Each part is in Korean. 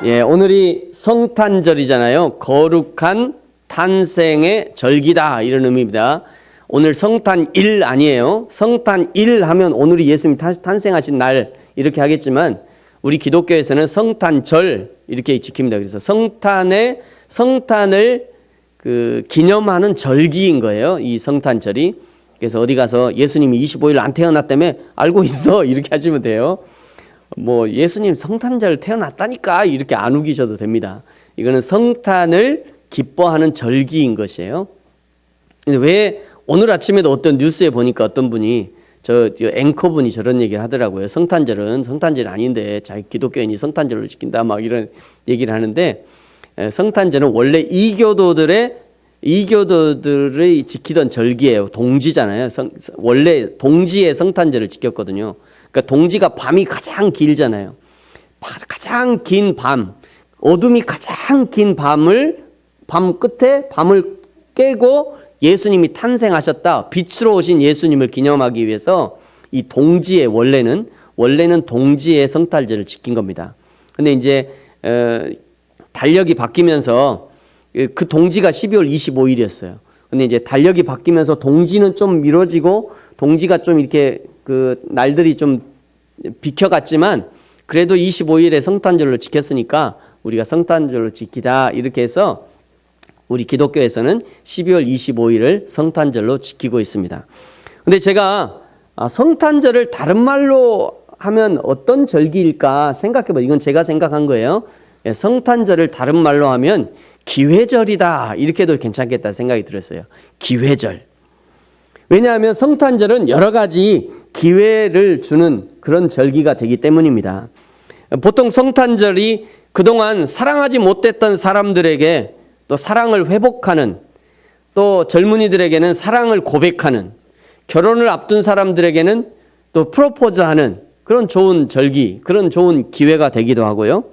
오늘이 성탄절이잖아요. 거룩한 탄생의 절기다 이런 의미입니다. 오늘 성탄일 아니에요. 성탄일 하면 오늘이 예수님이 탄생하신 날 이렇게 하겠지만 우리 기독교에서는 성탄절 이렇게 지킵니다. 그래서 성탄을 기념하는 절기인 거예요. 이 성탄절이. 그래서 어디 가서 예수님이 25일 안 태어났다며 알고 있어 이렇게 하시면 돼요. 뭐 예수님 성탄절 태어났다니까 이렇게 안 우기셔도 됩니다. 이거는 성탄을 기뻐하는 절기인 것이에요. 근데 왜 오늘 아침에도 어떤 뉴스에 보니까 어떤 분이 저 앵커분이 저런 얘기를 하더라고요. 성탄절이 아닌데 자기 기독교인이 성탄절을 지킨다 막 이런 얘기를 하는데, 성탄절은 원래 이교도들이 지키던 절기예요. 동지잖아요. 원래 동지의 성탄절을 지켰거든요. 그러니까 동지가 밤이 가장 길잖아요. 가장 긴 밤, 어둠이 가장 긴 밤 끝에 밤을 깨고 예수님이 탄생하셨다. 빛으로 오신 예수님을 기념하기 위해서 이 동지의 원래는 동지의 성탄절을 지킨 겁니다. 근데 이제 달력이 바뀌면서 그 동지가 12월 25일이었어요. 근데 이제 달력이 바뀌면서 동지는 좀 미뤄지고 동지가 좀 이렇게 날들이 좀 비켜갔지만 그래도 25일에 성탄절로 지켰으니까 우리가 성탄절로 지키자 이렇게 해서 우리 기독교에서는 12월 25일을 성탄절로 지키고 있습니다. 근데 제가 성탄절을 다른 말로 하면 어떤 절기일까 생각해봐요. 이건 제가 생각한 거예요. 성탄절을 다른 말로 하면 기회절이다 이렇게 해도 괜찮겠다 생각이 들었어요. 기회절. 왜냐하면 성탄절은 여러 가지 기회를 주는 그런 절기가 되기 때문입니다. 보통 성탄절이 그동안 사랑하지 못했던 사람들에게 또 사랑을 회복하는, 또 젊은이들에게는 사랑을 고백하는, 결혼을 앞둔 사람들에게는 또 프로포즈하는 그런 좋은 절기, 그런 좋은 기회가 되기도 하고요.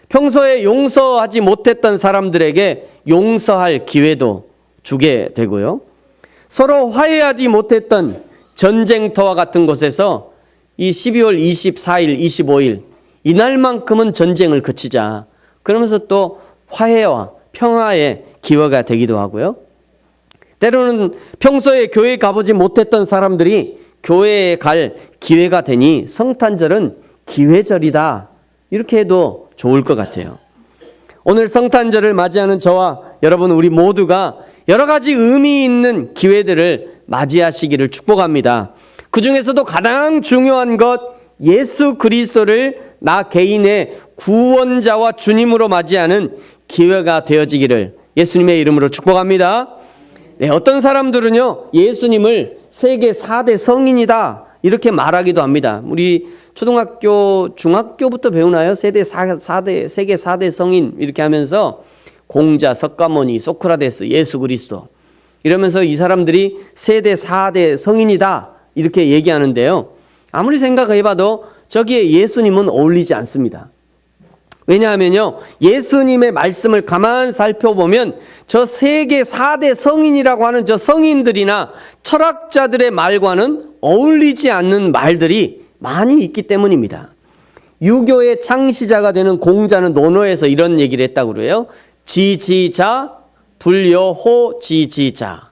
평소에 용서하지 못했던 사람들에게 용서할 기회도 주게 되고요. 서로 화해하지 못했던 전쟁터와 같은 곳에서 이 12월 24일, 25일 이날만큼은 전쟁을 그치자. 그러면서 또 화해와 평화의 기회가 되기도 하고요. 때로는 평소에 교회 가보지 못했던 사람들이 교회에 갈 기회가 되니 성탄절은 기회절이다. 이렇게 해도 좋을 것 같아요. 오늘 성탄절을 맞이하는 저와 여러분 우리 모두가 여러 가지 의미 있는 기회들을 맞이하시기를 축복합니다. 그 중에서도 가장 중요한 것 예수 그리스도를 나 개인의 구원자와 주님으로 맞이하는 기회가 되어지기를 예수님의 이름으로 축복합니다. 네, 어떤 사람들은요 예수님을 세계 4대 성인이다 이렇게 말하기도 합니다. 우리 초등학교, 중학교부터 배우나요? 세계 4대 성인 이렇게 하면서 공자, 석가모니, 소크라테스, 예수 그리스도 이러면서 이 사람들이 세대 4대 성인이다 이렇게 얘기하는데요. 아무리 생각해봐도 저기에 예수님은 어울리지 않습니다. 왜냐하면요 예수님의 말씀을 가만 살펴보면 저 세계 4대 성인이라고 하는 저 성인들이나 철학자들의 말과는 어울리지 않는 말들이 많이 있기 때문입니다. 유교의 창시자가 되는 공자는 논어에서 이런 얘기를 했다고 그래요. 지지자 불여호 지지자.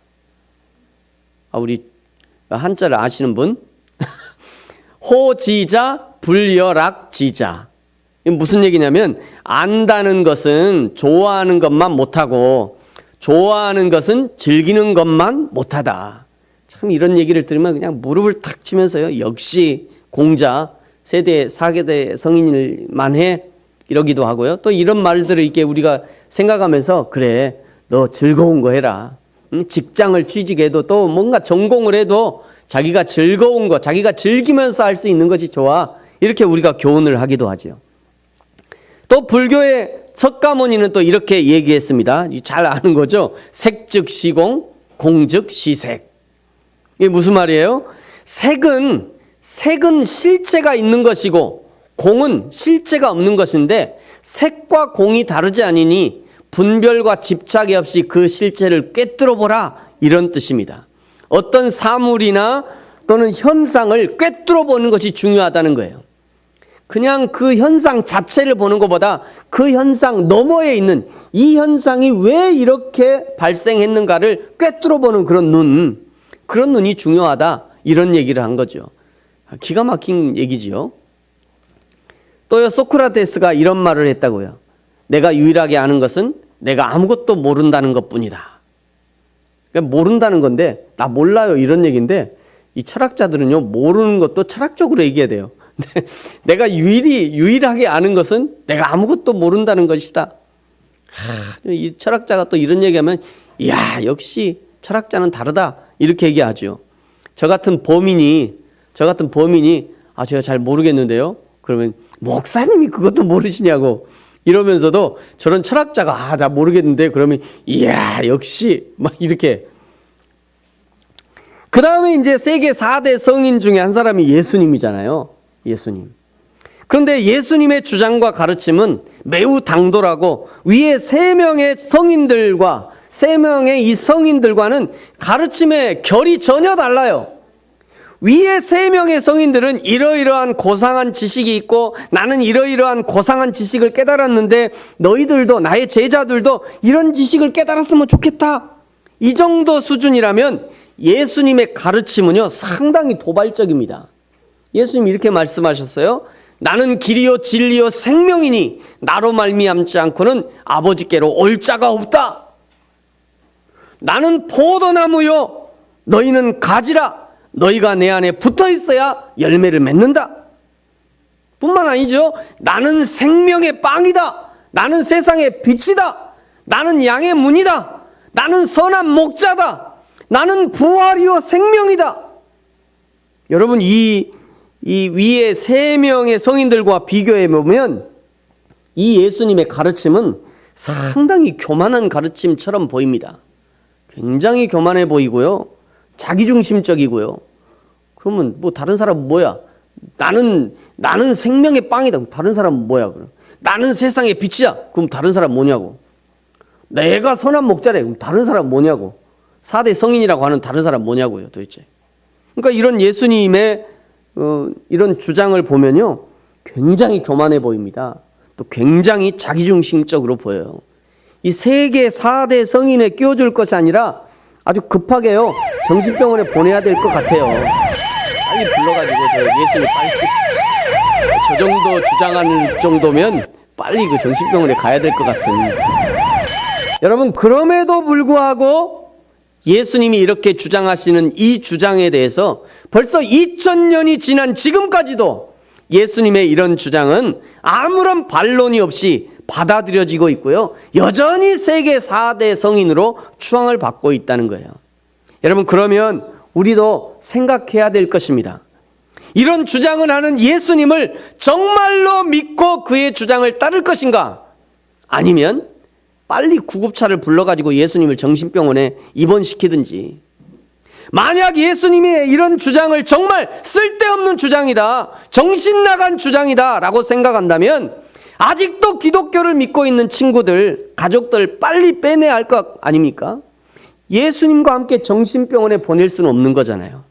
우리 한자를 아시는 분? 호지자 불여락지자. 이게 무슨 얘기냐면 안다는 것은 좋아하는 것만 못하고 좋아하는 것은 즐기는 것만 못하다. 참 이런 얘기를 들으면 그냥 무릎을 탁 치면서요. 역시 공자 세대 4대 성인일만 해 이러기도 하고요. 또 이런 말들을 이렇게 우리가 생각하면서 그래 너 즐거운 거 해라. 직장을 취직해도 또 뭔가 전공을 해도 자기가 즐거운 거 자기가 즐기면서 할 수 있는 것이 좋아. 이렇게 우리가 교훈을 하기도 하죠. 또 불교의 석가모니는 또 이렇게 얘기했습니다. 잘 아는 거죠. 색즉 시공, 공즉 시색. 이게 무슨 말이에요? 색은 실체가 있는 것이고 공은 실체가 없는 것인데 색과 공이 다르지 않으니 분별과 집착이 없이 그 실체를 꿰뚫어 보라 이런 뜻입니다. 어떤 사물이나 또는 현상을 꿰뚫어 보는 것이 중요하다는 거예요. 그냥 그 현상 자체를 보는 것보다 그 현상 너머에 있는 이 현상이 왜 이렇게 발생했는가를 꿰뚫어 보는 그런 눈이 중요하다, 이런 얘기를 한 거죠. 기가 막힌 얘기지요. 또요, 소크라테스가 이런 말을 했다고요. 내가 유일하게 아는 것은 내가 아무것도 모른다는 것뿐이다. 그러니까 모른다는 건데, 나 몰라요, 이런 얘기인데, 이 철학자들은요, 모르는 것도 철학적으로 얘기해야 돼요. 내가 유일하게 아는 것은 내가 아무것도 모른다는 것이다. 이 철학자가 또 이런 얘기하면, 이야, 역시 철학자는 다르다, 이렇게 얘기하죠. 저 같은 범인이 제가 잘 모르겠는데요, 그러면 목사님이 그것도 모르시냐고 이러면서도 저런 철학자가 나 모르겠는데, 그러면 이야, 역시 막 이렇게. 그 다음에 이제 세계 4대 성인 중에 한 사람이 예수님이잖아요. 예수님. 그런데 예수님의 주장과 가르침은 매우 당돌하고, 위에 3명의 성인들과 3명의 이 성인들과는 가르침의 결이 전혀 달라요. 위에 3명의 성인들은 이러이러한 고상한 지식이 있고, 나는 이러이러한 고상한 지식을 깨달았는데 너희들도, 나의 제자들도 이런 지식을 깨달았으면 좋겠다, 이 정도 수준이라면 예수님의 가르침은요, 상당히 도발적입니다. 예수님이 이렇게 말씀하셨어요. 나는 길이요 진리요 생명이니 나로 말미암지 않고는 아버지께로 올 자가 없다. 나는 포도나무요 너희는 가지라. 너희가 내 안에 붙어 있어야 열매를 맺는다. 뿐만 아니죠. 나는 생명의 빵이다. 나는 세상의 빛이다. 나는 양의 문이다. 나는 선한 목자다. 나는 부활이요 생명이다. 여러분, 이 위에 3명의 성인들과 비교해 보면 이 예수님의 가르침은 상당히 교만한 가르침처럼 보입니다. 굉장히 교만해 보이고요, 자기중심적이고요. 그러면 뭐 다른 사람은 뭐야? 나는 생명의 빵이다. 그럼 다른 사람은 뭐야? 그럼 나는 세상의 빛이야. 그럼 다른 사람은 뭐냐고? 내가 선한 목자래. 그럼 다른 사람은 뭐냐고? 4대 성인이라고 하는 다른 사람은 뭐냐고요, 도대체? 그러니까 이런 예수님의 이런 주장을 보면요, 굉장히 교만해 보입니다. 또 굉장히 자기중심적으로 보여요. 이 세계 4대 성인에 끼워줄 것이 아니라 아주 급하게요, 정신병원에 보내야 될 것 같아요. 빨리 불러가지고 예수님 빨리, 저 정도 주장하는 정도면 빨리 그 정신병원에 가야 될 것 같은. 여러분, 그럼에도 불구하고 예수님이 이렇게 주장하시는 이 주장에 대해서 벌써 2000년이 지난 지금까지도 예수님의 이런 주장은 아무런 반론이 없이 받아들여지고 있고요, 여전히 세계 4대 성인으로 추앙을 받고 있다는 거예요. 여러분, 그러면 우리도 생각해야 될 것입니다. 이런 주장을 하는 예수님을 정말로 믿고 그의 주장을 따를 것인가? 아니면 빨리 구급차를 불러가지고 예수님을 정신병원에 입원시키든지. 만약 예수님이 이런 주장을 정말 쓸데없는 주장이다, 정신 나간 주장이다 라고 생각한다면 아직도 기독교를 믿고 있는 친구들, 가족들 빨리 빼내야 할 것 아닙니까? 예수님과 함께 정신병원에 보낼 수는 없는 거잖아요.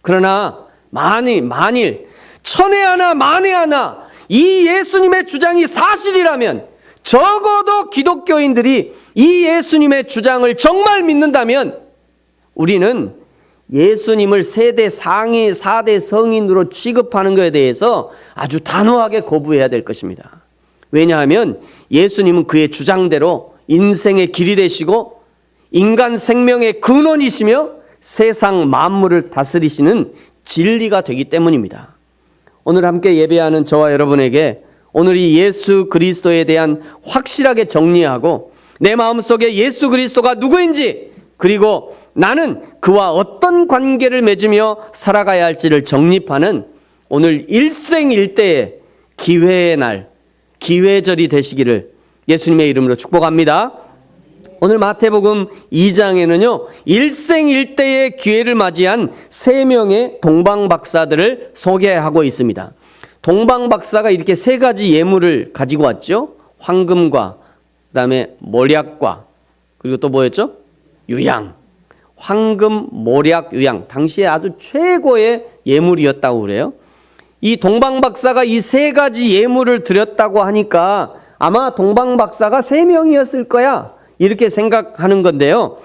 그러나 만일 천에 하나 만에 하나 이 예수님의 주장이 사실이라면, 적어도 기독교인들이 이 예수님의 주장을 정말 믿는다면 우리는 예수님을 세대 상위 4대 성인으로 취급하는 것에 대해서 아주 단호하게 거부해야 될 것입니다. 왜냐하면 예수님은 그의 주장대로 인생의 길이 되시고 인간 생명의 근원이시며 세상 만물을 다스리시는 진리가 되기 때문입니다. 오늘 함께 예배하는 저와 여러분에게 오늘 이 예수 그리스도에 대한 확실하게 정리하고 내 마음속에 예수 그리스도가 누구인지, 그리고 나는 그와 어떤 관계를 맺으며 살아가야 할지를 정립하는 오늘 일생일대의 기회의 날, 기회절이 되시기를 예수님의 이름으로 축복합니다. 오늘 마태복음 2장에는요 일생일대의 기회를 맞이한 3명의 동방박사들을 소개하고 있습니다. 동방박사가 이렇게 3가지 예물을 가지고 왔죠. 황금과 그다음에 몰약과, 그리고 또 뭐였죠? 유양. 황금, 몰약, 유양. 당시에 아주 최고의 예물이었다고 그래요. 이 동방박사가 이 세 가지 예물을 드렸다고 하니까 아마 동방박사가 3명이었을 거야, 이렇게 생각하는 건데요.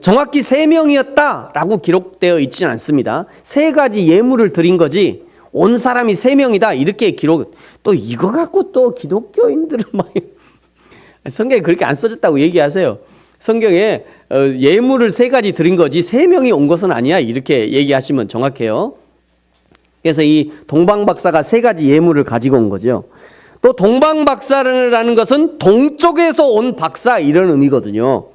정확히 3명이었다라고 기록되어 있지는 않습니다. 3가지 예물을 드린 거지 온 사람이 3명이다 이렇게 기록. 또 이거 갖고 또 기독교인들은 막 성경에 그렇게 안 써졌다고 얘기하세요. 성경에 예물을 3가지 드린 거지 3명이 온 것은 아니야 이렇게 얘기하시면 정확해요. 그래서 이 동방박사가 3가지 예물을 가지고 온 거죠. 또 동방박사라는 것은 동쪽에서 온 박사 이런 의미거든요.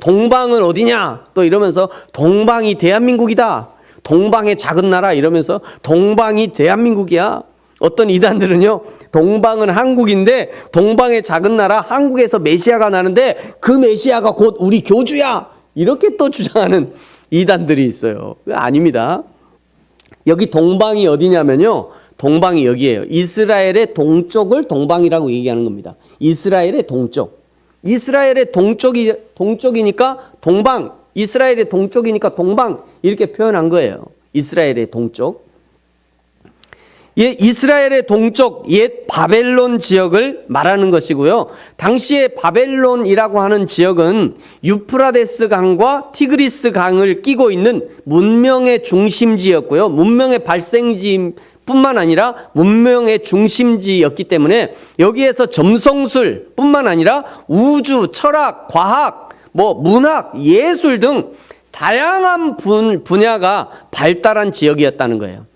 동방은 어디냐 또 이러면서 동방이 대한민국이다, 동방의 작은 나라 이러면서 동방이 대한민국이야. 어떤 이단들은요, 동방은 한국인데 동방의 작은 나라 한국에서 메시아가 나는데 그 메시아가 곧 우리 교주야 이렇게 또 주장하는 이단들이 있어요. 아닙니다. 여기 동방이 어디냐면요, 동방이 여기예요. 이스라엘의 동쪽을 동방이라고 얘기하는 겁니다. 이스라엘의 동쪽. 이스라엘의 동쪽이니까 동방, 이스라엘의 동쪽이니까 동방 이렇게 표현한 거예요. 이스라엘의 동쪽. 이스라엘의 동쪽 옛 바벨론 지역을 말하는 것이고요. 당시에 바벨론이라고 하는 지역은 유프라데스 강과 티그리스 강을 끼고 있는 문명의 중심지였고요. 문명의 발생지 뿐만 아니라 문명의 중심지였기 때문에 여기에서 점성술 뿐만 아니라 우주, 철학, 과학, 문학, 예술 등 다양한 분야가 발달한 지역이었다는 거예요.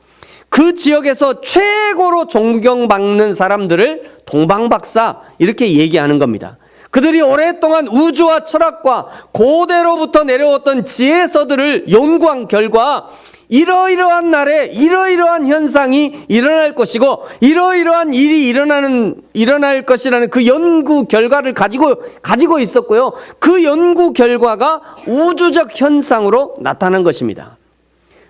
그 지역에서 최고로 존경받는 사람들을 동방박사 이렇게 얘기하는 겁니다. 그들이 오랫동안 우주와 철학과 고대로부터 내려왔던 지혜서들을 연구한 결과 이러이러한 날에 이러이러한 현상이 일어날 것이고 이러이러한 일이 일어날 것이라는 그 연구 결과를 가지고 있었고요. 그 연구 결과가 우주적 현상으로 나타난 것입니다.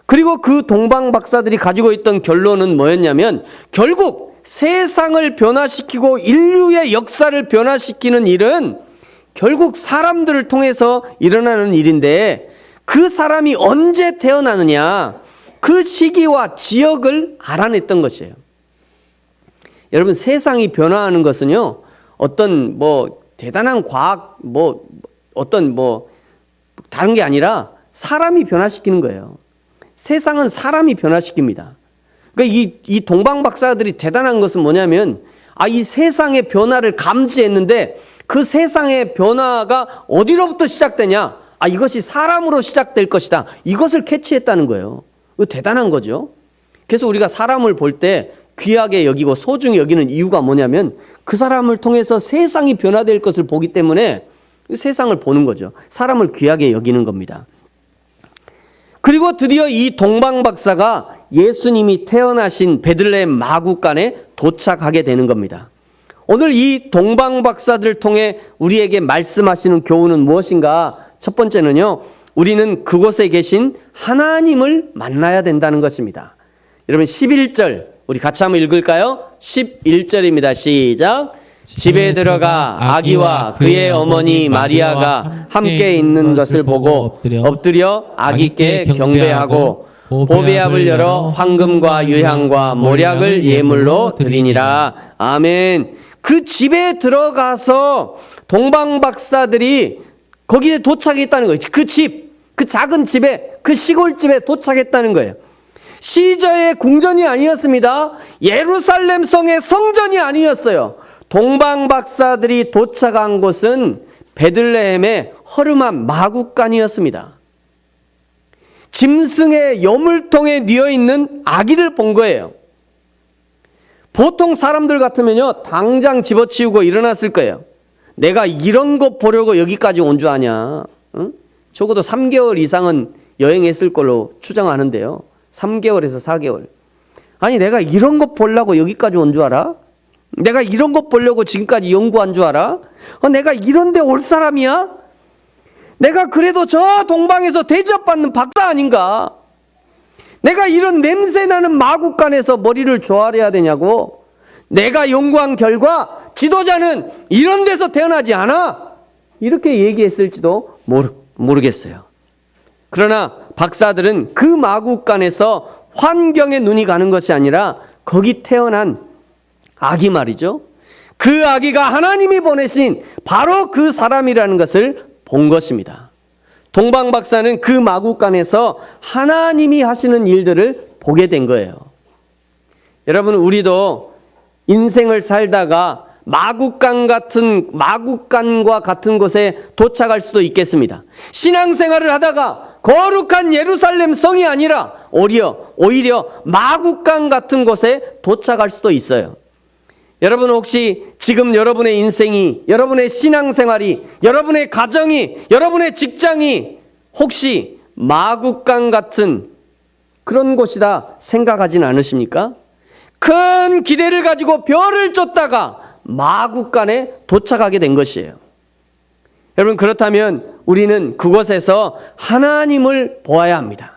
그리고 그 동방 박사들이 가지고 있던 결론은 뭐였냐면 결국 세상을 변화시키고 인류의 역사를 변화시키는 일은 결국 사람들을 통해서 일어나는 일인데 그 사람이 언제 태어나느냐 그 시기와 지역을 알아냈던 것이에요. 여러분, 세상이 변화하는 것은요 어떤 대단한 과학 다른 게 아니라 사람이 변화시키는 거예요. 세상은 사람이 변화시킵니다. 그러니까 이 동방 박사들이 대단한 것은 뭐냐면 이 세상의 변화를 감지했는데 그 세상의 변화가 어디로부터 시작되냐? 이것이 사람으로 시작될 것이다. 이것을 캐치했다는 거예요. 이거 대단한 거죠. 그래서 우리가 사람을 볼 때 귀하게 여기고 소중히 여기는 이유가 뭐냐면 그 사람을 통해서 세상이 변화될 것을 보기 때문에 세상을 보는 거죠. 사람을 귀하게 여기는 겁니다. 그리고 드디어 이 동방 박사가 예수님이 태어나신 베들레헴 마구간에 도착하게 되는 겁니다. 오늘 이 동방 박사들을 통해 우리에게 말씀하시는 교훈은 무엇인가? 첫 번째는요, 우리는 그곳에 계신 하나님을 만나야 된다는 것입니다. 여러분 11절 우리 같이 한번 읽을까요? 11절입니다. 시작. 집에 들어가 아기와 그의 어머니 마리아가 함께 있는 것을 보고 엎드려 아기께 경배하고 보배압을 열어 황금과 유향과 모략을 예물로 드리니라. 아멘. 그 집에 들어가서 동방 박사들이 거기에 도착했다는 거예요. 그 집, 그 작은 집에, 그 시골집에 도착했다는 거예요. 시저의 궁전이 아니었습니다. 예루살렘 성의 성전이 아니었어요. 동방 박사들이 도착한 곳은 베들레헴의 허름한 마구간이었습니다. 짐승의 여물통에 뉘어있는 아기를 본 거예요. 보통 사람들 같으면요 당장 집어치우고 일어났을 거예요. 내가 이런 거 보려고 여기까지 온 줄 아냐? 응? 적어도 3개월 이상은 여행했을 걸로 추정하는데요. 3개월에서 4개월. 아니 내가 이런 거 보려고 여기까지 온 줄 알아? 내가 이런 거 보려고 지금까지 연구한 줄 알아? 내가 이런 데 올 사람이야? 내가 그래도 저 동방에서 대접받는 박사 아닌가? 내가 이런 냄새나는 마구간에서 머리를 조아려야 되냐고? 내가 연구한 결과 지도자는 이런 데서 태어나지 않아? 이렇게 얘기했을지도 모르겠어요. 그러나 박사들은 그 마구간에서 환경에 눈이 가는 것이 아니라 거기 태어난 아기 말이죠. 그 아기가 하나님이 보내신 바로 그 사람이라는 것을 본 것입니다. 동방 박사는 그 마구간에서 하나님이 하시는 일들을 보게 된 거예요. 여러분, 우리도 인생을 살다가 마구간과 같은 곳에 도착할 수도 있겠습니다. 신앙생활을 하다가 거룩한 예루살렘 성이 아니라 오히려 마구간 같은 곳에 도착할 수도 있어요. 여러분, 혹시 지금 여러분의 인생이, 여러분의 신앙생활이, 여러분의 가정이, 여러분의 직장이 혹시 마구간 같은 그런 곳이다 생각하진 않으십니까? 큰 기대를 가지고 별을 쫓다가 마구간에 도착하게 된 것이에요. 여러분, 그렇다면 우리는 그곳에서 하나님을 보아야 합니다.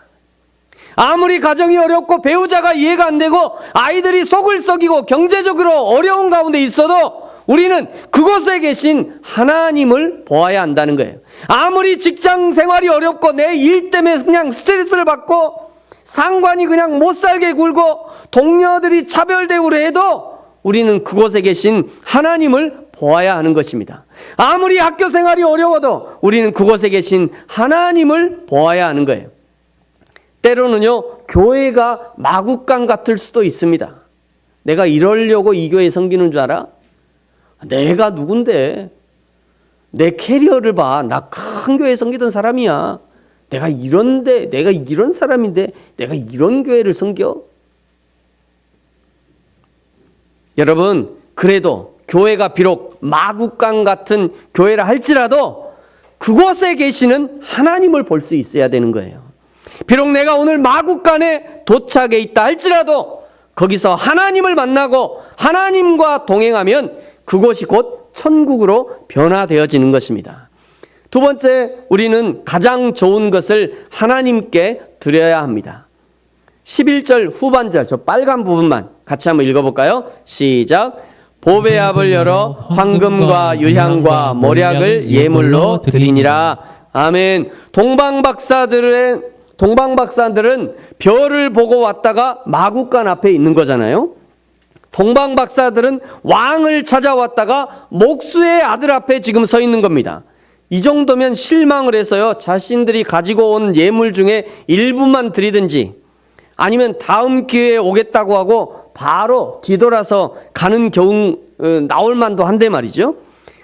아무리 가정이 어렵고 배우자가 이해가 안 되고 아이들이 속을 썩이고 경제적으로 어려운 가운데 있어도 우리는 그곳에 계신 하나님을 보아야 한다는 거예요. 아무리 직장 생활이 어렵고 내 일 때문에 그냥 스트레스를 받고 상관이 그냥 못 살게 굴고 동료들이 차별대우를 해도 우리는 그곳에 계신 하나님을 보아야 하는 것입니다. 아무리 학교 생활이 어려워도 우리는 그곳에 계신 하나님을 보아야 하는 거예요. 때로는요, 교회가 마구간 같을 수도 있습니다. 내가 이러려고 이 교회 섬기는 줄 알아? 내가 누군데? 내 캐리어를 봐. 나 큰 교회 섬기던 사람이야. 내가 이런 사람인데 내가 이런 교회를 섬겨? 여러분, 그래도 교회가 비록 마구간 같은 교회라 할지라도 그곳에 계시는 하나님을 볼 수 있어야 되는 거예요. 비록 내가 오늘 마구간에 도착해 있다 할지라도 거기서 하나님을 만나고 하나님과 동행하면 그곳이 곧 천국으로 변화되어지는 것입니다. 두 번째, 우리는 가장 좋은 것을 하나님께 드려야 합니다. 11절 후반절, 저 빨간 부분만 같이 한번 읽어볼까요? 시작. 보배 앞을 열어 황금과 유향과 모략을 예물로 드리니라. 아멘. 동방박사들은 별을 보고 왔다가 마구간 앞에 있는 거잖아요. 동방박사들은 왕을 찾아왔다가 목수의 아들 앞에 지금 서 있는 겁니다. 이 정도면 실망을 해서요, 자신들이 가지고 온 예물 중에 일부만 드리든지 아니면 다음 기회에 오겠다고 하고 바로 뒤돌아서 가는 경우 나올 만도 한데 말이죠.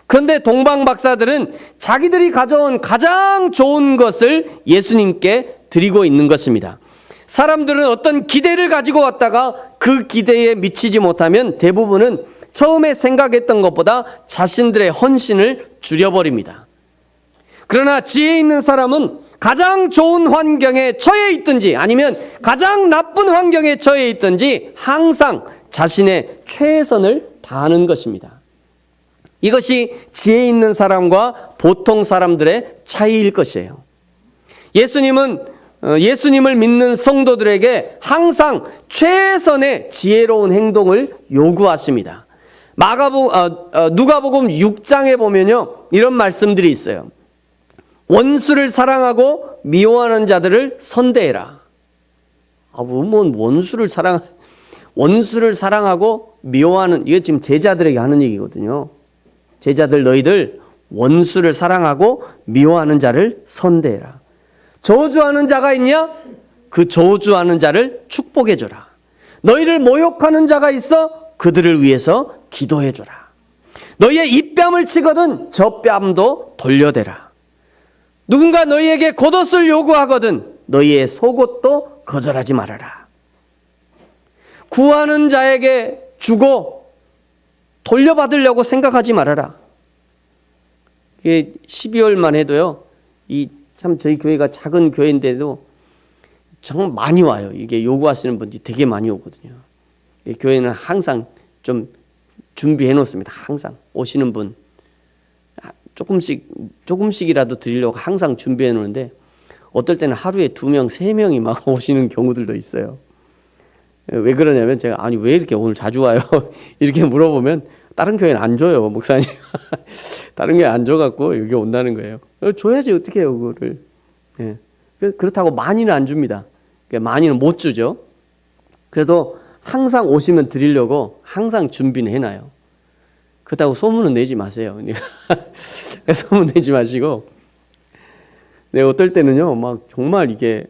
그런데 동방박사들은 자기들이 가져온 가장 좋은 것을 예수님께 드리고 있는 것입니다. 사람들은 어떤 기대를 가지고 왔다가 그 기대에 미치지 못하면 대부분은 처음에 생각했던 것보다 자신들의 헌신을 줄여버립니다. 그러나 지혜 있는 사람은 가장 좋은 환경에 처해 있든지 아니면 가장 나쁜 환경에 처해 있든지 항상 자신의 최선을 다하는 것입니다. 이것이 지혜 있는 사람과 보통 사람들의 차이일 것이에요. 예수님을 믿는 성도들에게 항상 최선의 지혜로운 행동을 요구하십니다. 누가복음 6장에 보면요, 이런 말씀들이 있어요. 원수를 사랑하고 미워하는 자들을 선대해라. 원수를 사랑하고 미워하는, 이게 지금 제자들에게 하는 얘기거든요. 제자들, 너희들 원수를 사랑하고 미워하는 자를 선대해라. 저주하는 자가 있냐? 그 저주하는 자를 축복해줘라. 너희를 모욕하는 자가 있어? 그들을 위해서 기도해줘라. 너희의 입뺨을 치거든 저 뺨도 돌려대라. 누군가 너희에게 겉옷을 요구하거든 너희의 속옷도 거절하지 말아라. 구하는 자에게 주고 돌려받으려고 생각하지 말아라. 이게 12월만 해도요, 참 저희 교회가 작은 교회인데도 정말 많이 와요. 이게 요구하시는 분들이 되게 많이 오거든요. 교회는 항상 좀 준비해 놓습니다. 항상 오시는 분 조금씩이라도 드리려고 항상 준비해 놓는데 어떨 때는 하루에 2명, 3명이 막 오시는 경우들도 있어요. 왜 그러냐면 제가 왜 이렇게 오늘 자주 와요? 이렇게 물어보면 다른 교회는 안 줘요, 목사님. 다른 교회 안 줘갖고 여기 온다는 거예요. 줘야지 어떻게 해요, 그거를. 예. 그렇다고 많이는 안 줍니다. 많이는 못 주죠. 그래도 항상 오시면 드리려고 항상 준비는 해놔요. 그렇다고 소문은 내지 마세요. 소문 내지 마시고. 네, 어떨 때는요, 막 정말 이게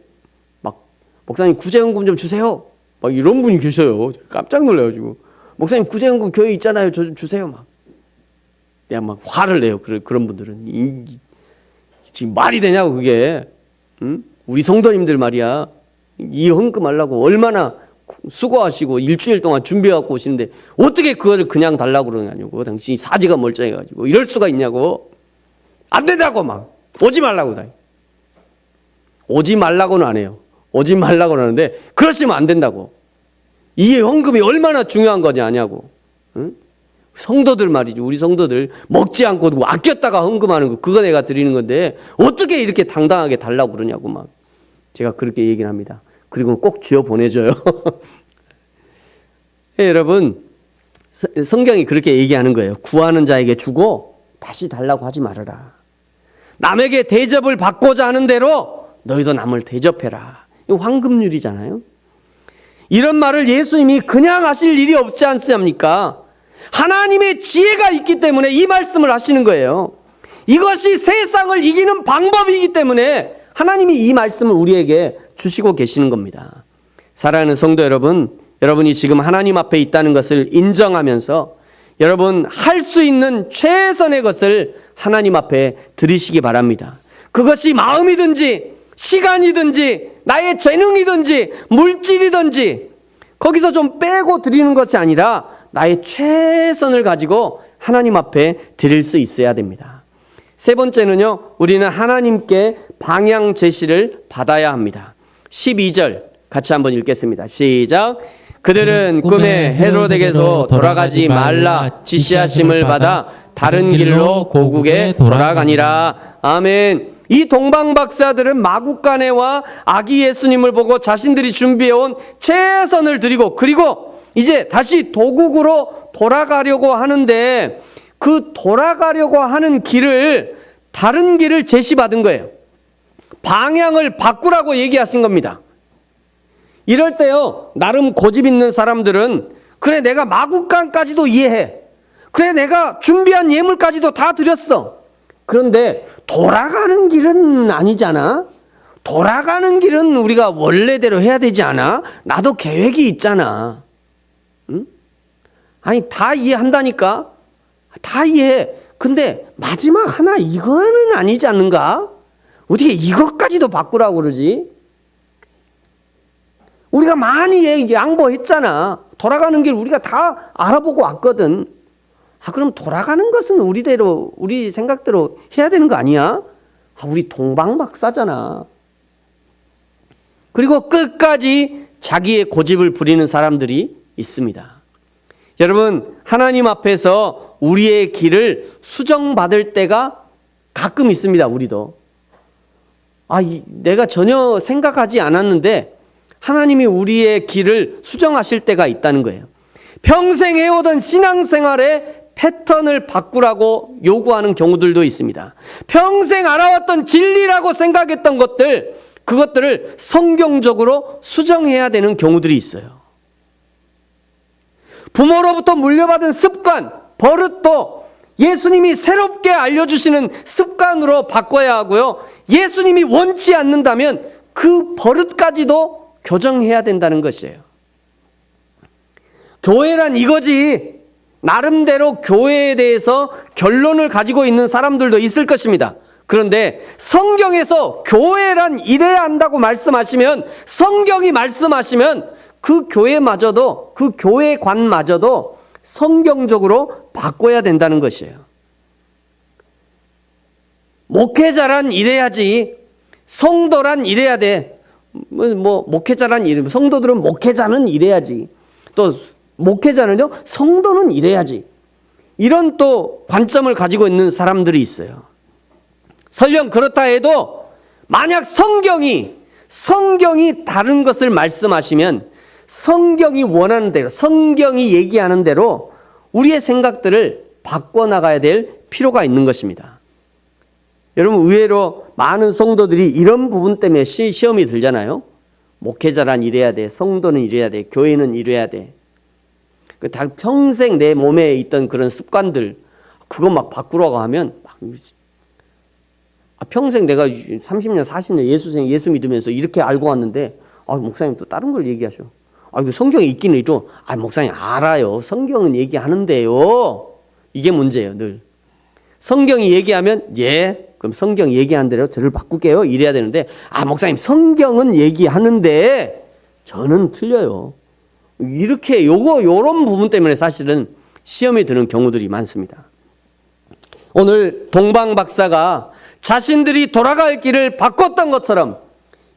막 목사님 구제연금 좀 주세요. 막 이런 분이 계셔요. 깜짝 놀라가지고 목사님 구제연금 교회 있잖아요. 저 좀 주세요. 막 내가 막 화를 내요. 그런 분들은 지금 말이 되냐고 그게. 응? 우리 성도님들 말이야. 이 헌금하려고 얼마나 수고하시고 일주일 동안 준비해갖고 오시는데 어떻게 그거를 그냥 달라고 그러냐고. 당신이 사지가 멀쩡해가지고 이럴 수가 있냐고. 안 된다고 막 오지 말라고 다. 오지 말라고는 안 해요. 오지 말라고는 하는데 그러시면 안 된다고. 이 헌금이 얼마나 중요한 거지 아냐고. 응? 성도들 말이지. 우리 성도들 먹지 않고 아꼈다가 헌금하는 거 그거 내가 드리는 건데 어떻게 이렇게 당당하게 달라고 그러냐고 막 제가 그렇게 얘기를 합니다. 그리고 꼭 쥐어 보내줘요. 네, 여러분 성경이 그렇게 얘기하는 거예요. 구하는 자에게 주고 다시 달라고 하지 말아라. 남에게 대접을 받고자 하는 대로 너희도 남을 대접해라. 이거 황금률이잖아요. 이런 말을 예수님이 그냥 하실 일이 없지 않습니까? 하나님의 지혜가 있기 때문에 이 말씀을 하시는 거예요. 이것이 세상을 이기는 방법이기 때문에 하나님이 이 말씀을 우리에게 주시고 계시는 겁니다. 사랑하는 성도 여러분, 여러분이 지금 하나님 앞에 있다는 것을 인정하면서 여러분 할 수 있는 최선의 것을 하나님 앞에 드리시기 바랍니다. 그것이 마음이든지 시간이든지 나의 재능이든지 물질이든지 거기서 좀 빼고 드리는 것이 아니라 나의 최선을 가지고 하나님 앞에 드릴 수 있어야 됩니다. 세 번째는요, 우리는 하나님께 방향 제시를 받아야 합니다. 12절 같이 한번 읽겠습니다. 시작. 그들은 꿈에 헤롯에게서 돌아가지 말라 지시하심을 받아 다른 길로 고국에 돌아가니라. 아멘. 이 동방박사들은 마구간에와 아기 예수님을 보고 자신들이 준비해온 최선을 드리고 그리고 이제 다시 도국으로 돌아가려고 하는데 그 돌아가려고 하는 길을 다른 길을 제시받은 거예요. 방향을 바꾸라고 얘기하신 겁니다. 이럴 때요, 나름 고집 있는 사람들은 그래 내가 마구간까지도 이해해. 그래 내가 준비한 예물까지도 다 드렸어. 그런데 돌아가는 길은 아니잖아. 돌아가는 길은 우리가 원래대로 해야 되지 않아? 나도 계획이 있잖아. 응? 아니 다 이해한다니까. 다 이해해. 근데 마지막 하나 이거는 아니지 않는가? 어떻게 이것까지도 바꾸라고 그러지? 우리가 많이 양보했잖아. 돌아가는 길 우리가 다 알아보고 왔거든. 그럼 돌아가는 것은 우리대로 우리 생각대로 해야 되는 거 아니야? 우리 동방박사잖아. 그리고 끝까지 자기의 고집을 부리는 사람들이 있습니다. 여러분 하나님 앞에서 우리의 길을 수정받을 때가 가끔 있습니다. 우리도 내가 전혀 생각하지 않았는데 하나님이 우리의 길을 수정하실 때가 있다는 거예요. 평생 해오던 신앙생활에 패턴을 바꾸라고 요구하는 경우들도 있습니다. 평생 알아왔던 진리라고 생각했던 그것들을 성경적으로 수정해야 되는 경우들이 있어요. 부모로부터 물려받은 습관, 버릇도 예수님이 새롭게 알려주시는 습관으로 바꿔야 하고요. 예수님이 원치 않는다면 그 버릇까지도 교정해야 된다는 것이에요. 교회란 이거지. 나름대로 교회에 대해서 결론을 가지고 있는 사람들도 있을 것입니다. 그런데 성경에서 교회란 이래야 한다고 말씀하시면 성경이 말씀하시면 그 교회마저도 그 교회관마저도 성경적으로 바꿔야 된다는 것이에요. 목회자란 이래야지. 성도란 이래야 돼. 목회자란 이래. 성도들은 목회자는 이래야지. 또 목회자는요, 성도는 이래야지. 이런 또 관점을 가지고 있는 사람들이 있어요. 설령 그렇다 해도 만약 성경이 다른 것을 말씀하시면 성경이 원하는 대로, 성경이 얘기하는 대로 우리의 생각들을 바꿔나가야 될 필요가 있는 것입니다. 여러분 의외로 많은 성도들이 이런 부분 때문에 시험이 들잖아요. 목회자란 이래야 돼. 성도는 이래야 돼. 교회는 이래야 돼. 다 평생 내 몸에 있던 그런 습관들 그거 막 바꾸라고 하면 막 평생 내가 30년 40년 예수 믿으면서 이렇게 알고 왔는데 목사님 또 다른 걸 얘기하셔. 이거 성경에 있기는 있죠. 목사님 알아요. 성경은 얘기하는데요. 이게 문제예요. 늘 성경이 얘기하면 그럼 성경 얘기한 대로 저를 바꿀게요. 이래야 되는데 목사님 성경은 얘기하는데 저는 틀려요. 이렇게 요런 부분 때문에 사실은 시험에 드는 경우들이 많습니다. 오늘 동방 박사가 자신들이 돌아갈 길을 바꿨던 것처럼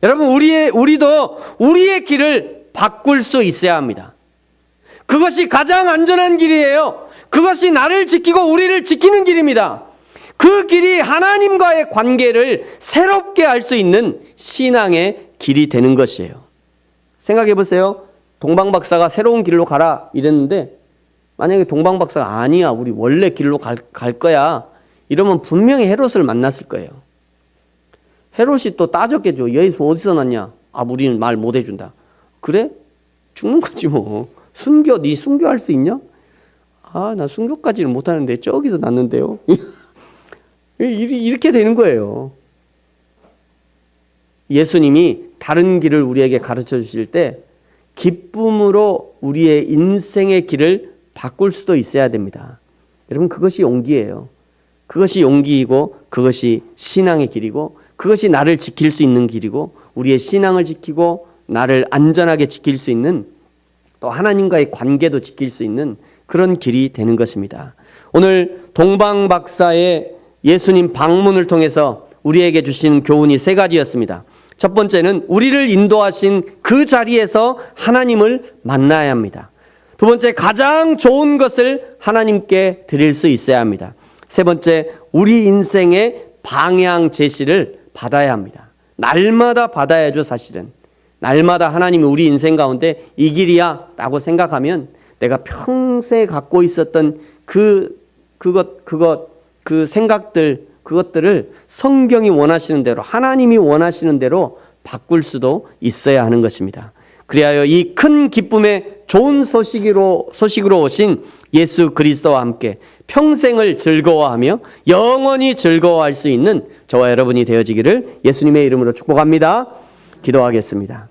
여러분 우리도 우리의 길을 바꿀 수 있어야 합니다. 그것이 가장 안전한 길이에요. 그것이 나를 지키고 우리를 지키는 길입니다. 그 길이 하나님과의 관계를 새롭게 할 수 있는 신앙의 길이 되는 것이에요. 생각해 보세요. 동방 박사가 새로운 길로 가라 이랬는데 만약에 동방 박사가 아니야 우리 원래 길로 갈 거야 이러면 분명히 헤롯을 만났을 거예요. 헤롯이 또 따졌겠죠. 예수 어디서 났냐? 우리는 말 못 해준다. 그래? 죽는 거지 뭐. 네 순교할 수 있냐? 나 순교까지는 못하는데 저기서 났는데요. 이렇게 되는 거예요. 예수님이 다른 길을 우리에게 가르쳐 주실 때 기쁨으로 우리의 인생의 길을 바꿀 수도 있어야 됩니다. 여러분 그것이 용기예요. 그것이 용기이고 그것이 신앙의 길이고 그것이 나를 지킬 수 있는 길이고 우리의 신앙을 지키고 나를 안전하게 지킬 수 있는 또 하나님과의 관계도 지킬 수 있는 그런 길이 되는 것입니다. 오늘 동방 박사의 예수님 방문을 통해서 우리에게 주신 교훈이 3가지였습니다. 첫 번째는 우리를 인도하신 그 자리에서 하나님을 만나야 합니다. 두 번째, 가장 좋은 것을 하나님께 드릴 수 있어야 합니다. 세 번째, 우리 인생의 방향 제시를 받아야 합니다. 날마다 받아야죠. 사실은 날마다 하나님이 우리 인생 가운데 이 길이야 라고 생각하면 내가 평생 갖고 있었던 그 생각들 그것들을 성경이 원하시는 대로 하나님이 원하시는 대로 바꿀 수도 있어야 하는 것입니다. 그리하여 이 큰 기쁨의 좋은 소식으로 오신 예수 그리스도와 함께 평생을 즐거워하며 영원히 즐거워할 수 있는 저와 여러분이 되어지기를 예수님의 이름으로 축복합니다. 기도하겠습니다.